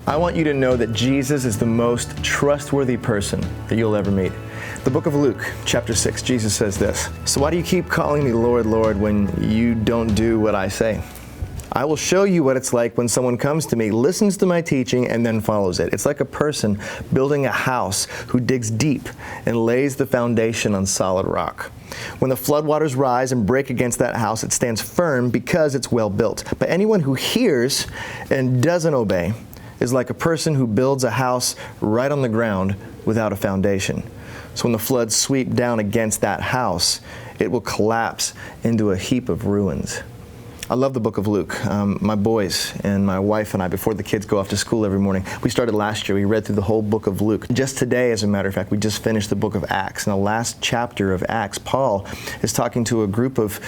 I want you to know that Jesus is the most trustworthy person that you'll ever meet. The book of Luke, chapter 6, Jesus says this, "So why do you keep calling me Lord, Lord, when you don't do what I say? I will show you what it's like when someone comes to me, listens to my teaching, and then follows it. It's like a person building a house who digs deep and lays the foundation on solid rock. When the floodwaters rise and break against that house, it stands firm because it's well built. But anyone who hears and doesn't obey is like a person who builds a house right on the ground without a foundation. So when the floods sweep down against that house, it will collapse into a heap of ruins." I love the book of Luke. My boys and my wife and I, before the kids go off to school every morning, we started last year. We read through the whole book of Luke. Just today, as a matter of fact, we just finished the book of Acts. In the last chapter of Acts, Paul is talking to a group of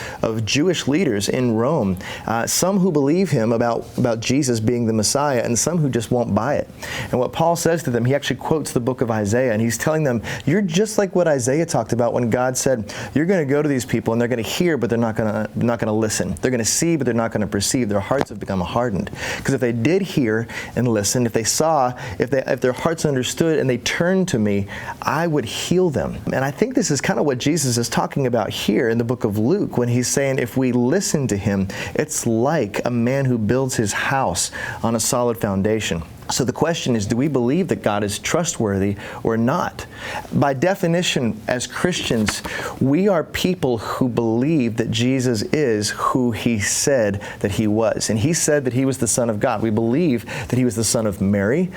Jewish leaders in Rome, some who believe him about Jesus being the Messiah, and some who just won't buy it. And what Paul says to them, he actually quotes the book of Isaiah, and he's telling them, you're just like what Isaiah talked about when God said, you're going to go to these people, and they're going to hear, but they're not going to listen. They're going to see, but they're not going to perceive. Their hearts have become hardened. Because if they did hear and listen, if they saw, if their hearts understood and they turned to me, I would heal them. And I think this is kind of what Jesus is talking about here in the book of Luke when he's saying if we listen to him, it's like a man who builds his house on a solid foundation. So the question is, do we believe that God is trustworthy or not? By definition, as Christians, we are people who believe that Jesus is who he said that he was. And he said that he was the Son of God. We believe that he was the son of Mary.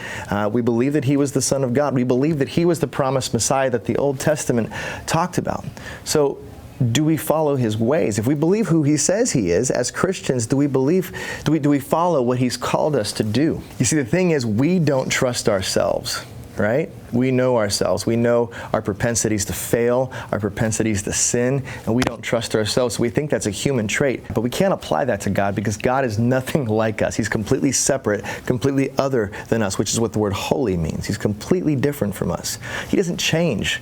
We believe that he was the Son of God. We believe that he was the promised Messiah that the Old Testament talked about. So do we follow his ways? If we believe who he says he is, as Christians, do we follow what he's called us to do? You see, the thing is, we don't trust ourselves, right? We know ourselves. We know our propensities to fail, our propensities to sin, and we don't trust ourselves. So we think that's a human trait, but we can't apply that to God because God is nothing like us. He's completely separate, completely other than us, which is what the word holy means. He's completely different from us. He doesn't change.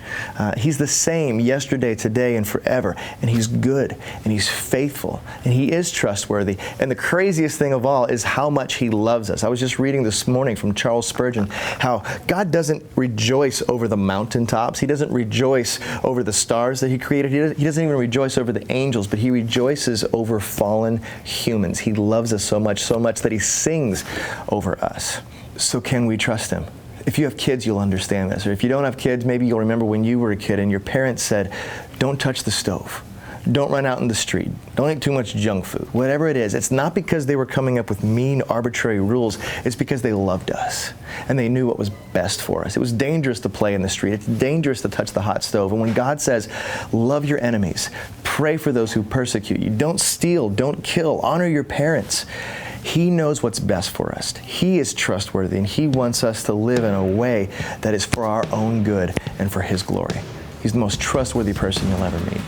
He's the same yesterday, today, and forever. And he's good, and he's faithful, and he is trustworthy. And the craziest thing of all is how much he loves us. I was just reading this morning from Charles Spurgeon how God doesn't rejoice over the mountaintops. He doesn't rejoice over the stars that he created. He doesn't even rejoice over the angels, but he rejoices over fallen humans. He loves us so much that he sings over us. So can we trust him? If you have kids, you'll understand this. Or if you don't have kids, maybe you'll remember when you were a kid and your parents said, don't touch the stove. Don't run out in the street. Don't eat too much junk food. Whatever it is, it's not because they were coming up with mean, arbitrary rules. It's because they loved us and they knew what was best for us. It was dangerous to play in the street. It's dangerous to touch the hot stove. And when God says, love your enemies, pray for those who persecute you, don't steal, don't kill, honor your parents, he knows what's best for us. He is trustworthy, and he wants us to live in a way that is for our own good and for his glory. He's the most trustworthy person you'll ever meet.